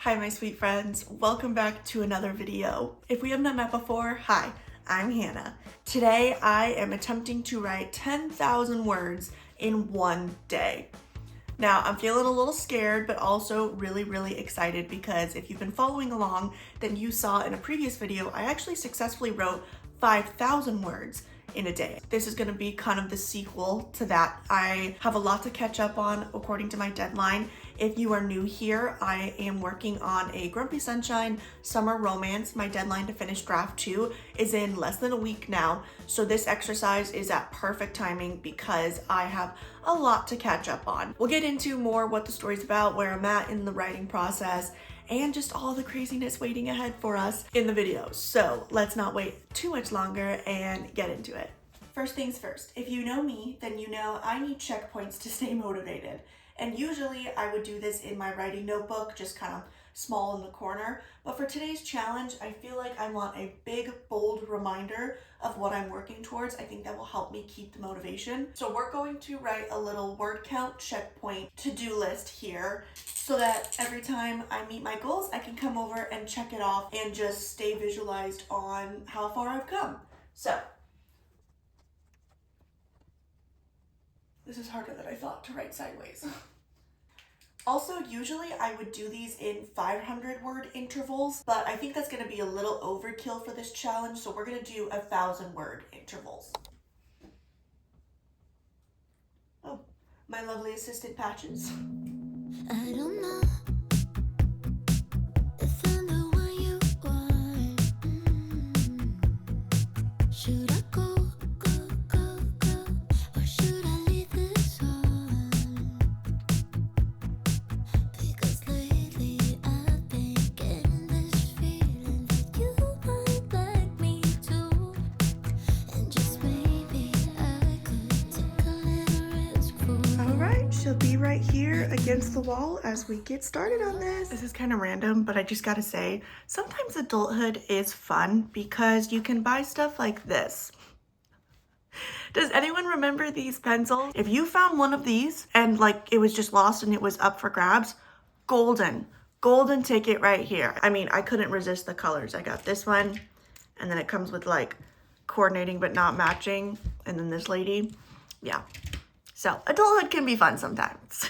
Hi my sweet friends, welcome back to another video. If we have not met before, hi, I'm Hannah. Today I am attempting to write 10,000 words in one day. Now I'm feeling a little scared, but also really excited because if you've been following along, then you saw in a previous video, I actually successfully wrote 5,000 words in a day. This is gonna be kind of the sequel to that. I have a lot to catch up on according to my deadline. If you are new here, I am working on a Grumpy Sunshine summer romance. My deadline to finish draft 2 is in less than a week now. So this exercise is at perfect timing because I have a lot to catch up on. We'll get into more what the story's about, where I'm at in the writing process, and just all the craziness waiting ahead for us in the video. So let's not wait too much longer and get into it. First things first, if you know me, then you know I need checkpoints to stay motivated. And usually I would do this in my writing notebook, just kind of small in the corner. But for today's challenge, I feel like I want a big, bold reminder of what I'm working towards. I think that will help me keep the motivation. So we're going to write a little word count checkpoint to-do list here so that every time I meet my goals, I can come over and check it off and just stay visualized on how far I've come. So this is harder than I thought to write sideways. Also, usually I would do these in 500 word intervals, but I think that's going to be a little overkill for this challenge, so we're going to do 1,000 word intervals. Oh, my lovely assistant Patches. I don't know if I'm the one you want. Should I go, or should I leave this on? Because lately I've been getting this feeling that you might like me too. And just maybe I could take a little risk for All right, she'll be right here against the wall as we get started on this. This is kind of random, but I just gotta say, sometimes adulthood is fun because you can buy stuff like this. Does anyone remember these pencils? If you found one of these and like it was just lost and it was up for grabs, golden ticket right here. I mean, I couldn't resist the colors. I got this one, and then it comes with like coordinating but not matching, and then this lady. Yeah. So adulthood can be fun sometimes.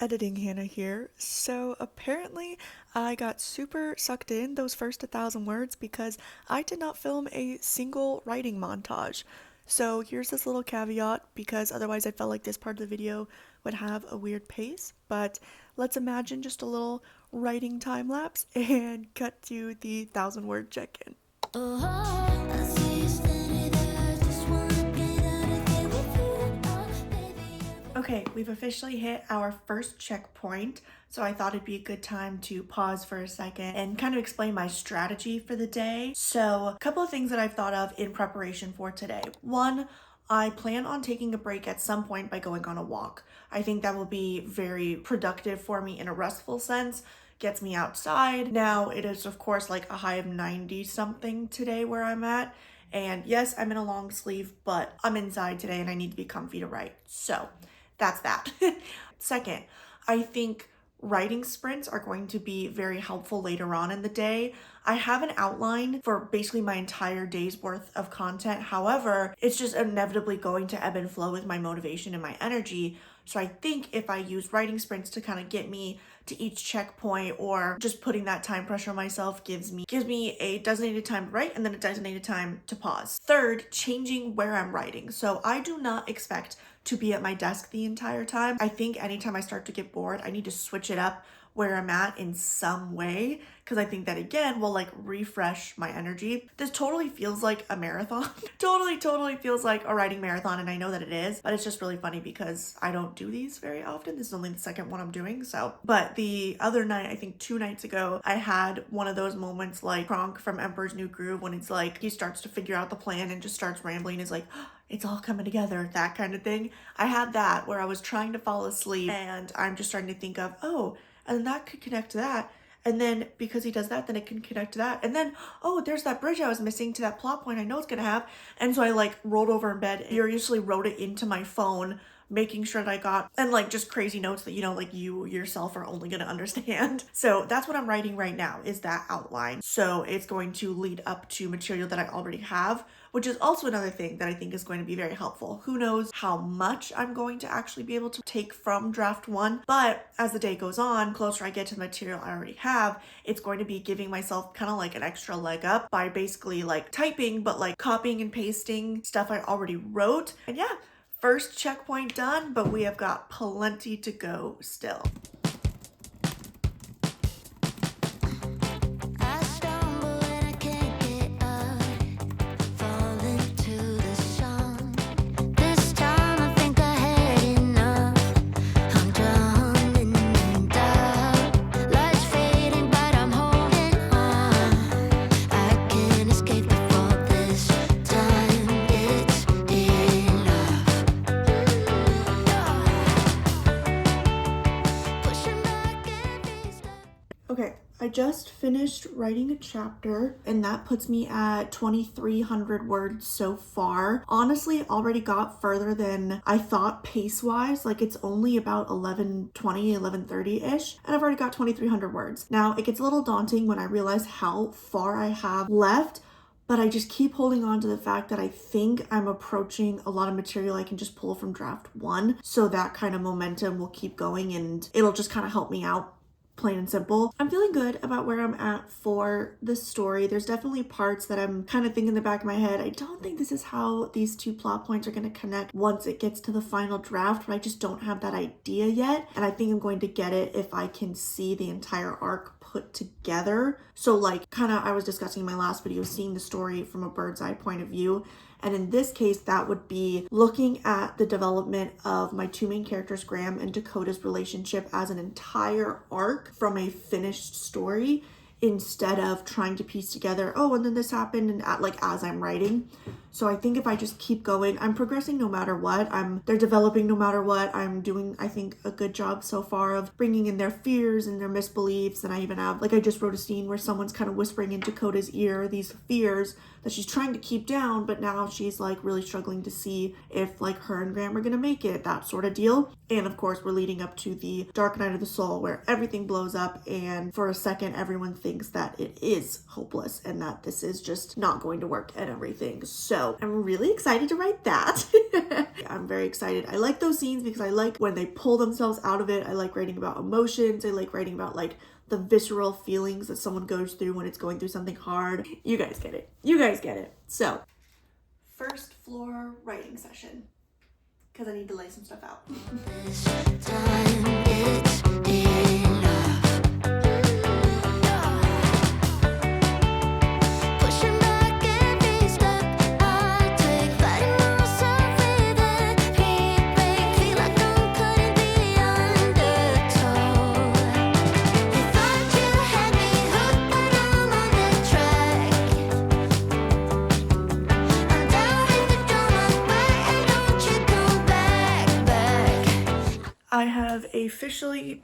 Editing Hannah here. So apparently I got super sucked in those first 1,000 words because I did not film a single writing montage. So here's this little caveat because otherwise I felt like this part of the video would have a weird pace. But let's imagine just a little writing time lapse and cut to the 1,000 word check-in. I see you standing there, I just wanna get out of here with you, baby. Okay, we've officially hit our first checkpoint, so I thought it'd be a good time to pause for a second and kind of explain my strategy for the day. So, a couple of things that I've thought of in preparation for today. One, I plan on taking a break at some point by going on a walk. I think that will be very productive for me in a restful sense. Gets me outside. Now, it is, of course, like a high of 90 something today where I'm at. And yes, I'm in a long sleeve, but I'm inside today and I need to be comfy to write. So, that's that. Second, I think writing sprints are going to be very helpful later on in the day. I have an outline for basically my entire day's worth of content. However, it's just inevitably going to ebb and flow with my motivation and my energy. So I think if I use writing sprints to kind of get me to each checkpoint, or just putting that time pressure on myself gives me a designated time to write and then a designated time to pause. Third, changing where I'm writing. So I do not expect to be at my desk the entire time. I think anytime I start to get bored, I need to switch it up where I'm at in some way, because I think that again will like refresh my energy. This totally feels like a marathon. totally feels like a writing marathon, and I know that it is, but it's just really funny because I don't do these very often. This is only the second one I'm doing, so. But the other night, I think 2 nights ago, I had one of those moments like Kronk from Emperor's New Groove when it's like he starts to figure out the plan and just starts rambling. It's like, it's all coming together, that kind of thing. I had that where I was trying to fall asleep and I'm just starting to think of, oh, and then that could connect to that. And then because he does that, then it can connect to that. And then, oh, there's that bridge I was missing to that plot point I know it's gonna have. And so I like rolled over in bed, furiously wrote it into my phone making sure that I got, and like just crazy notes that, you know, like you yourself are only gonna understand. So that's what I'm writing right now, is that outline. So it's going to lead up to material that I already have, which is also another thing that I think is going to be very helpful. Who knows how much I'm going to actually be able to take from draft one, but as the day goes on, closer I get to the material I already have, it's going to be giving myself kind of like an extra leg up by basically like typing, but like copying and pasting stuff I already wrote. And yeah, first checkpoint done, but we have got plenty to go still. I stumble and I can't get up, fall into the song. This time I think I had enough. I'm drowning in doubt. Lights fading, but I'm holding on. I can't escape the fall this time. It's enough. Pushing back every step. Okay, I just finished writing a chapter and that puts me at 2,300 words so far. Honestly, already got further than I thought pace-wise. Like it's only about 11:20, 11:30-ish, and I've already got 2,300 words. Now, it gets a little daunting when I realize how far I have left, but I just keep holding on to the fact that I think I'm approaching a lot of material I can just pull from draft one. So that kind of momentum will keep going and it'll just kind of help me out, plain and simple. I'm feeling good about where I'm at for the story. There's definitely parts that I'm kind of thinking in the back of my head, I don't think this is how these two plot points are going to connect once it gets to the final draft, but I just don't have that idea yet. And I think I'm going to get it if I can see the entire arc put together. So like kind of I was discussing in my last video, seeing the story from a bird's eye point of view. And in this case, that would be looking at the development of my two main characters, Graham and Dakota's relationship, as an entire arc from a finished story, instead of trying to piece together, oh, and then this happened, and as I'm writing. So I think if I just keep going, I'm progressing no matter what. They're developing no matter what. I'm doing, I think, a good job so far of bringing in their fears and their misbeliefs. And I even have, like, I just wrote a scene where someone's kind of whispering in Dakota's ear these fears that she's trying to keep down, but now she's like really struggling to see if like her and Graham are gonna make it, that sort of deal. And of course, we're leading up to the Dark Night of the Soul, where everything blows up, and for a second, everyone thinks that it is hopeless and that this is just not going to work and everything. So I'm really excited to write that. I'm very excited. I like those scenes because I like when they pull themselves out of it. I like writing about emotions. I like writing about like the visceral feelings that someone goes through when it's going through something hard. You guys get it. You guys get it. So, first floor writing session, because I need to lay some stuff out. This time it's enough. Pushing back every step I take, fighting myself with every break. Feel like I'm cutting the undertow. You thought you had me hooked, but I'm on the track. I'm doubting the drama, why don't you come back? I have officially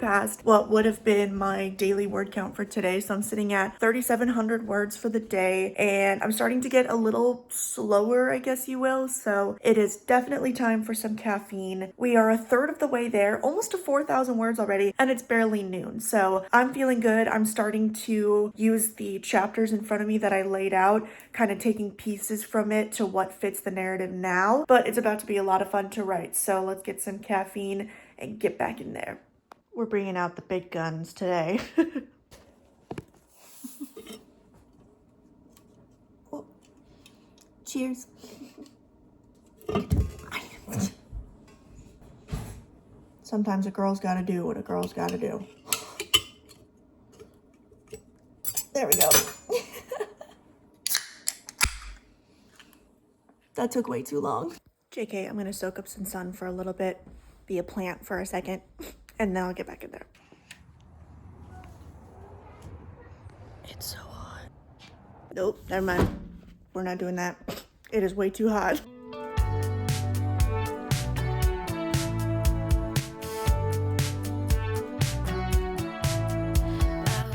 passed what would have been my daily word count for today. So I'm sitting at 3,700 words for the day, and I'm starting to get a little slower, I guess you will. So it is definitely time for some caffeine. We are a third of the way there, almost to 4,000 words already, and it's barely noon. So I'm feeling good. I'm starting to use the chapters in front of me that I laid out, kind of taking pieces from it to what fits the narrative now. But it's about to be a lot of fun to write. So let's get some caffeine and get back in there. We're bringing out the big guns today. Oh. Cheers. Sometimes a girl's gotta do what a girl's gotta do. There we go. That took way too long. JK, I'm gonna soak up some sun for a little bit, be a plant for a second, and then I'll get back in there. It's so hot. Nope, never mind. We're not doing that. It is way too hot. I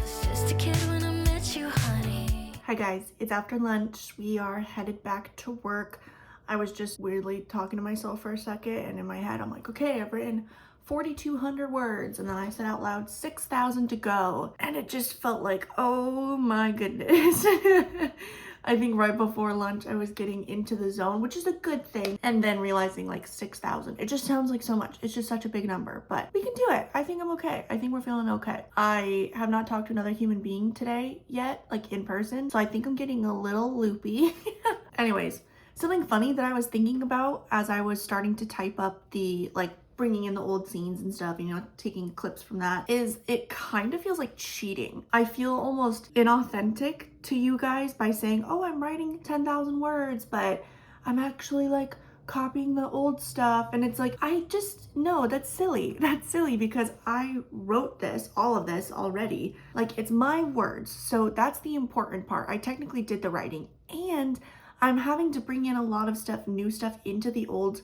was just a kid when I met you, honey. Hi guys, it's after lunch. We are headed back to work. I was just weirdly talking to myself for a second, and in my head I'm like, okay, I've written 4,200 words, and then I said out loud 6,000 to go, and it just felt like, oh my goodness. I think right before lunch I was getting into the zone, which is a good thing, and then realizing like 6,000. It just sounds like so much. It's just such a big number, but we can do it. I think I'm okay. I think we're feeling okay. I have not talked to another human being today yet, like in person, so I think I'm getting a little loopy. Anyways, something funny that I was thinking about as I was starting to type up the like bringing in the old scenes and stuff, you know, taking clips from that, is it kind of feels like cheating. I feel almost inauthentic to you guys by saying, oh, I'm writing 10,000 words, but I'm actually like copying the old stuff. And it's like, I just, no, that's silly. That's silly because I wrote this, all of this already. Like, it's my words. So that's the important part. I technically did the writing, and I'm having to bring in a lot of stuff, new stuff into the old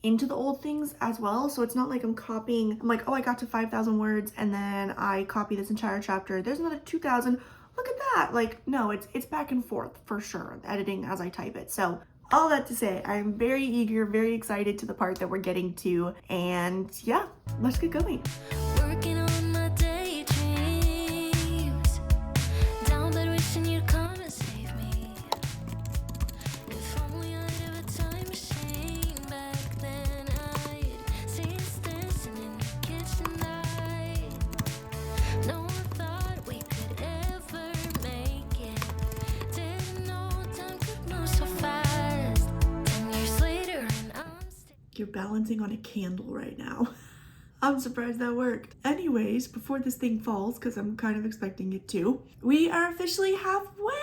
things as well. So it's not like I'm copying, I'm like, oh, I got to 5,000 words and then I copy this entire chapter. There's another 2,000. Look at that. Like, no, it's back and forth for sure, editing as I type it. So all that to say, I'm very eager, very excited to the part that we're getting to. And yeah, let's get going. Working on my daydreams. Down bed wishing you'd come and save me. If only I'd have a time machine back then, I'd see us dancing in the kitchen night. No one thought we could ever make it. Didn't know time could move so fast. 10 years later and I'm still. You're balancing on a candle right now. I'm surprised that worked. Anyways, before this thing falls, because I'm kind of expecting it to, we are officially halfway.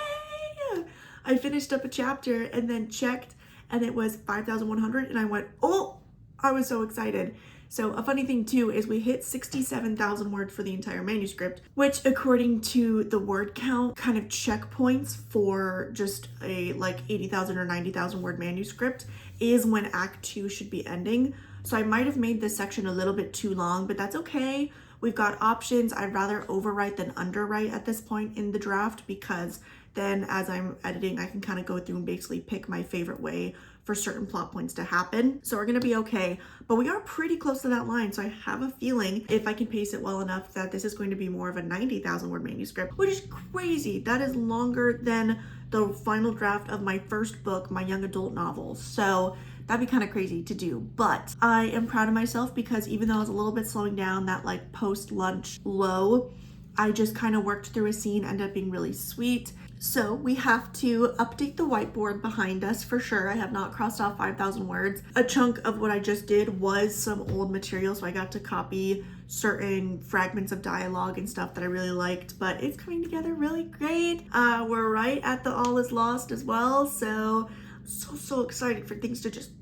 I finished up a chapter and then checked, and it was 5,100, and I went, oh, I was so excited. So a funny thing too is we hit 67,000 words for the entire manuscript, which according to the word count kind of checkpoints for just a like 80,000 or 90,000 word manuscript is when Act 2 should be ending. So I might have made this section a little bit too long, but that's okay. We've got options. I'd rather overwrite than underwrite at this point in the draft, because then as I'm editing, I can kind of go through and basically pick my favorite way for certain plot points to happen. So we're gonna be okay, but we are pretty close to that line. So I have a feeling if I can pace it well enough that this is going to be more of a 90,000 word manuscript, which is crazy. That is longer than the final draft of my first book, my young adult novel. So that'd be kind of crazy to do, but I am proud of myself because even though I was a little bit slowing down that like post-lunch low, I just kind of worked through a scene, ended up being really sweet. So we have to update the whiteboard behind us for sure. I have not crossed off 5,000 words. A chunk of what I just did was some old material, so I got to copy certain fragments of dialogue and stuff that I really liked, but it's coming together really great. We're right at the all is lost as well, so excited for things to just,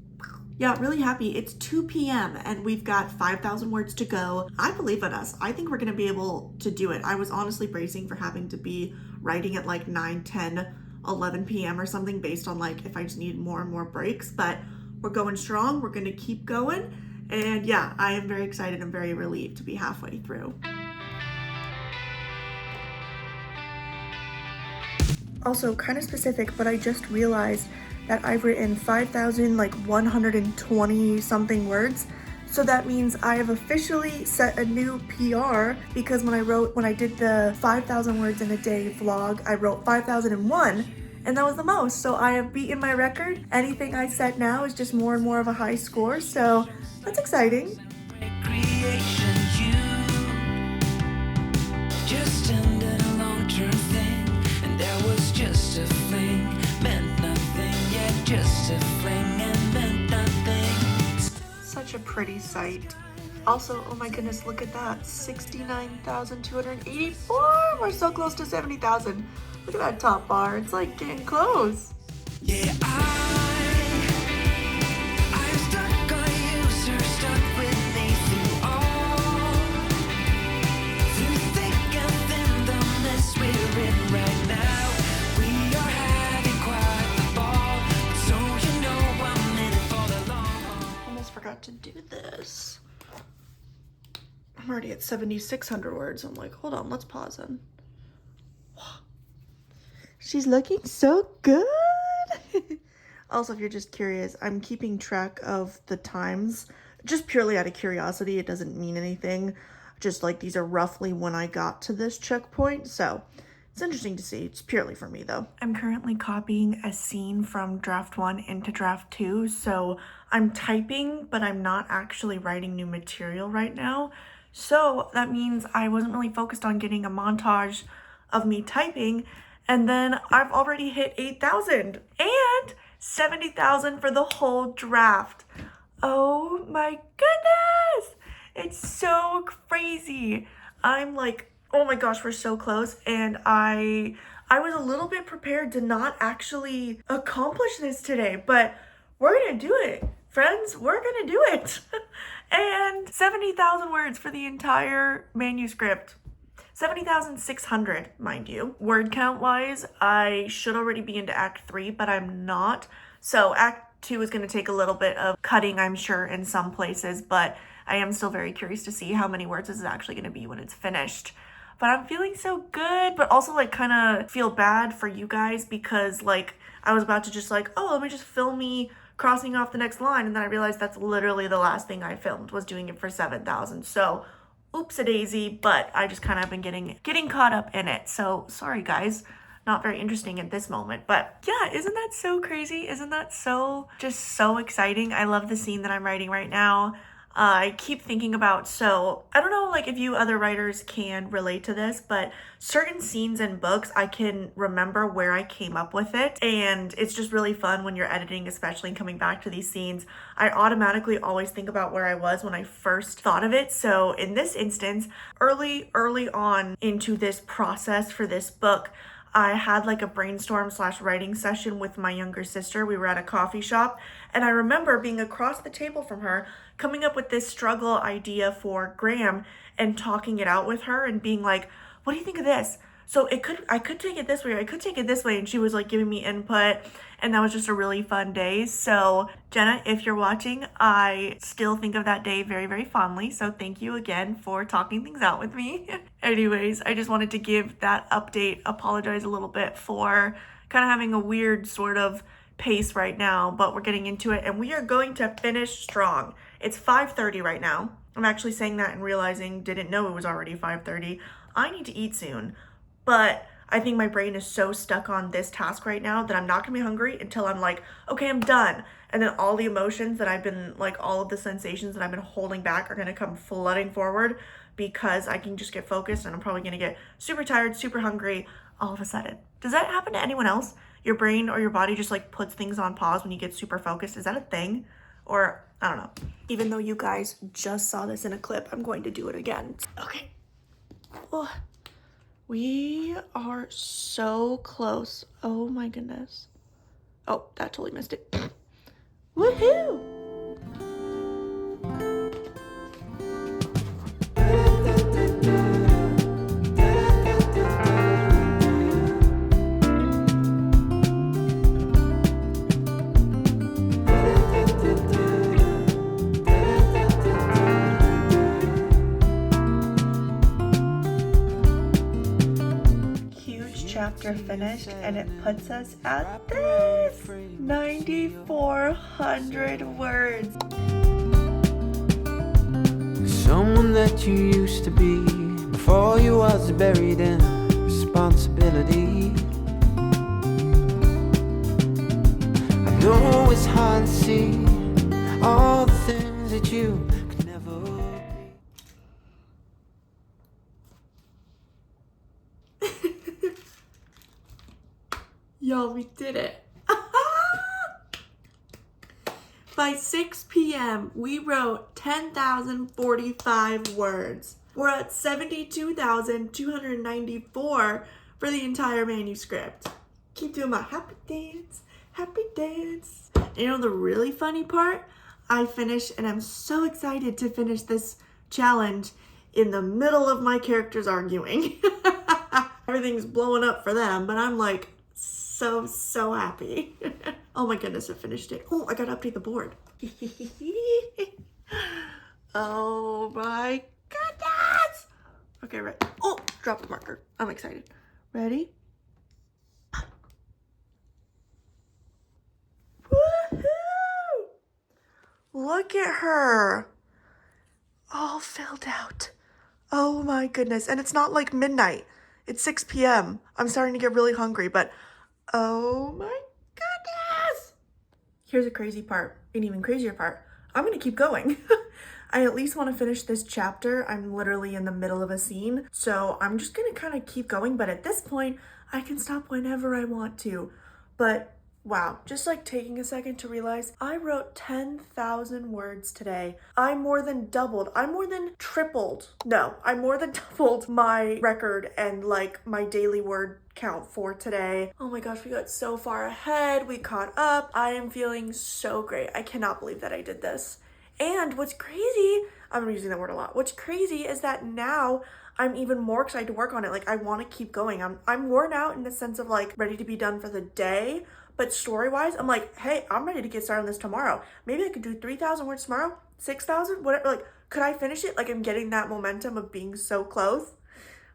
yeah, really happy. It's 2 p.m. and we've got 5,000 words to go. I believe in us. I think we're gonna be able to do it. I was honestly bracing for having to be writing at like 9, 10, 11 p.m. or something based on like if I just needed more and more breaks, but we're going strong. We're gonna keep going. And yeah, I am very excited and very relieved to be halfway through. Also kind of specific, but I just realized that I've written 5,120 something words. So that means I have officially set a new PR, because when I did the 5,000 words in a day vlog, I wrote 5,001, and that was the most. So I have beaten my record. Anything I set now is just more and more of a high score. So that's exciting. Creation, you just ended a long-term thing, and there was just a fling, meant nothing, yet just a fling and meant nothing. Such a pretty sight. Also, oh my goodness, look at that, 69,284. We're so close to 70,000. Look at that top bar. It's like getting close. Yeah, I'm stuck on you, sir, stuck with me through thick and thin, the mess we're in right now. We are having quite the ball, so you know I'm in it for the long haul. Almost forgot to do this. I'm already at 7,600 words. I'm like, hold on, let's pause then. She's looking so good. Also, if you're just curious, I'm keeping track of the times just purely out of curiosity. It doesn't mean anything. Just like these are roughly when I got to this checkpoint. So it's interesting to see. It's purely for me though. I'm currently copying a scene from draft 1 into draft 2. So I'm typing, but I'm not actually writing new material right now. So that means I wasn't really focused on getting a montage of me typing. And then I've already hit 8,000 and 70,000 for the whole draft. Oh my goodness! It's so crazy. I'm like, oh my gosh, we're so close. And I was a little bit prepared to not actually accomplish this today, but we're gonna do it. Friends, we're gonna do it. And 70,000 words for the entire manuscript. 70,600, mind you. Word count wise, I should already be into Act 3, but I'm not. So Act 2 is going to take a little bit of cutting, I'm sure, in some places, but I am still very curious to see how many words this is actually going to be when it's finished. But I'm feeling so good, but also like kind of feel bad for you guys because like I was about to just like, oh, let me just film me crossing off the next line, and then I realized that's literally the last thing I filmed was doing it for 7,000. So oops-a-daisy, but I just kind of been getting caught up in it. So sorry guys, not very interesting at this moment, but yeah, isn't that so crazy? Isn't that so just so exciting? I love the scene that I'm writing right now. I keep thinking about, so I don't know like if you other writers can relate to this, but certain scenes in books I can remember where I came up with it, and it's just really fun when you're editing, especially coming back to these scenes. I automatically always think about where I was when I first thought of it. So in this instance, early on into this process for this book, I had like a brainstorm / writing session with my younger sister. We were at a coffee shop, and I remember being across the table from her, coming up with this struggle idea for Graham and talking it out with her and being like, what do you think of this? So I could take it this way, or I could take it this way. And she was like giving me input, and that was just a really fun day. So Jenna, if you're watching, I still think of that day very, very fondly. So thank you again for talking things out with me. Anyways, I just wanted to give that update, apologize a little bit for kind of having a weird sort of pace right now, but we're getting into it and we are going to finish strong. It's 5:30 right now. I'm actually saying that and realizing didn't know it was already 5:30. I need to eat soon. But I think my brain is so stuck on this task right now that I'm not gonna be hungry until I'm like, okay, I'm done. And then all the emotions that I've been, like all of the sensations that I've been holding back are gonna come flooding forward because I can just get focused, and I'm probably gonna get super tired, super hungry all of a sudden. Does that happen to anyone else? Your brain or your body just like puts things on pause when you get super focused? Is that a thing? Or I don't know. Even though you guys just saw this in a clip, I'm going to do it again. Okay. Oh. We are so close. Oh my goodness. Oh, that totally missed it. Woohoo! Chapter finished, and it puts us at this 9,400 words. Someone that you used to be before you was buried in responsibility. I know it's hard to see all the things that you could never be. Y'all, we did it. By 6 p.m., we wrote 10,045 words. We're at 72,294 for the entire manuscript. Keep doing my happy dance, happy dance. You know the really funny part? I finished, and I'm so excited to finish this challenge in the middle of my characters arguing. Everything's blowing up for them, but I'm like, so happy. Oh my goodness, I finished it. Oh, I gotta update the board. Oh my goodness. Okay, right. Oh, drop the marker. I'm excited. Ready? Woo! look at her. All filled out. Oh my goodness. And it's not like midnight. It's 6 p.m. I'm starting to get really hungry, but oh my goodness. Here's a crazy part, an even crazier part. I'm gonna keep going. I at least want to finish this chapter. I'm literally in the middle of a scene, so I'm just gonna kind of keep going, but at this point, I can stop whenever I want to. But wow, just like taking a second to realize I wrote 10,000 words today. I more than doubled, I more than tripled. No, I more than doubled my record and like my daily word count for today. Oh my gosh, we got so far ahead. We caught up. I am feeling so great. I cannot believe that I did this. And what's crazy, I'm using that word a lot. What's crazy is that now I'm even more excited to work on it. Like I want to keep going. I'm worn out in the sense of like ready to be done for the day. But story-wise, I'm like, hey, I'm ready to get started on this tomorrow. Maybe I could do 3,000 words tomorrow, 6,000, whatever. Like, could I finish it? Like I'm getting that momentum of being so close.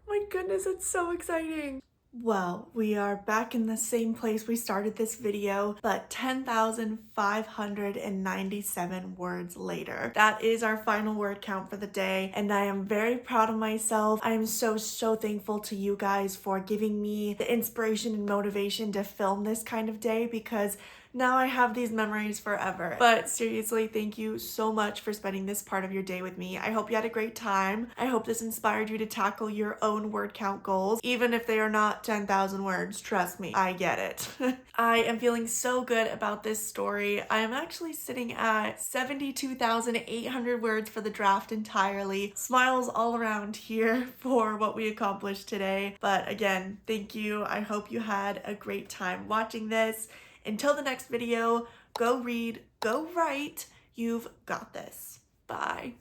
My goodness, it's so exciting. Well, we are back in the same place we started this video, but 10,597 words later. That is our final word count for the day, and I am very proud of myself. I am so thankful to you guys for giving me the inspiration and motivation to film this kind of day, because now I have these memories forever. But seriously, thank you so much for spending this part of your day with me. I hope you had a great time. I hope this inspired you to tackle your own word count goals, even if they are not 10,000 words. Trust me, I get it. I am feeling so good about this story. I am actually sitting at 72,800 words for the draft entirely. Smiles all around here for what we accomplished today. But again, thank you. I hope you had a great time watching this. Until the next video, go read, go write. You've got this. Bye.